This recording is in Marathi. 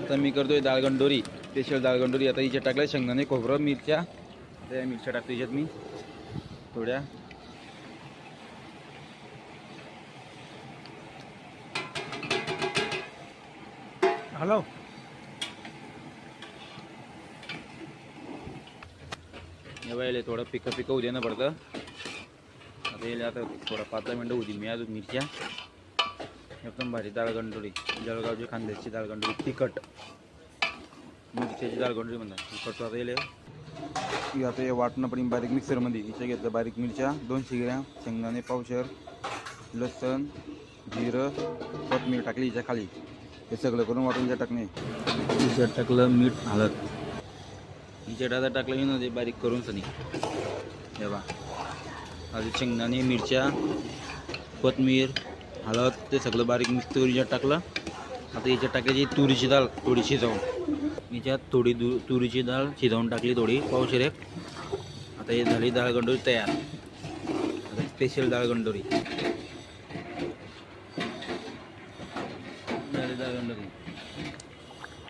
आता मी करतोय दाळगंडोरी, स्पेशल दाळगंडोरी. आता हिच्यात टाकल्या शेंगदाणे, खोबरं, मिरच्या. त्या मिरच्या टाकतो हिच्यात मी थोड्या. हॅलो यावेळेला थोडं पिकं होऊ देणं पडतं. आता येईल आता थोडा 5 मिनटं होती. मी अजून मिरच्या एकदम भारी दाळगंडोरी, जळगावची खानदेशची दाळगंडोरी, तिखट मिरच्याची दाळगंडोरी म्हणतात. तिखट आता येईल आता हे वाटणं पण बारीक मिक्सरमध्ये. इथे घेतलं बारीक मिरच्या 200 ग्रॅम, शेंगदाणे पावशेर, लसण, जिरं, कोथिंबीर टाकली हिच्या खाली. हे सगळं करून वाटून ज्या टाकणे. हिच्यात टाकलं मीठ, हळद. हिच्यात आता टाकलं मी ना ते बारीक करून सनी हे बा. आधी शेंगदाणे, मिरच्या, कोथिंबीर, हळद ते सगळं बारीक मिक्स करून हिच्यात टाकलं. आता याच्यात टाकायची तुरीची डाळ थोडी शिजवून. हिच्यात थोडी तुरीची डाळ शिजवून टाकली थोडी, पावशेर एक. आता हे झाली दाळगंडोरी तयार. आता स्पेशल दाळगंडोरी झाली दाळगंडोरी.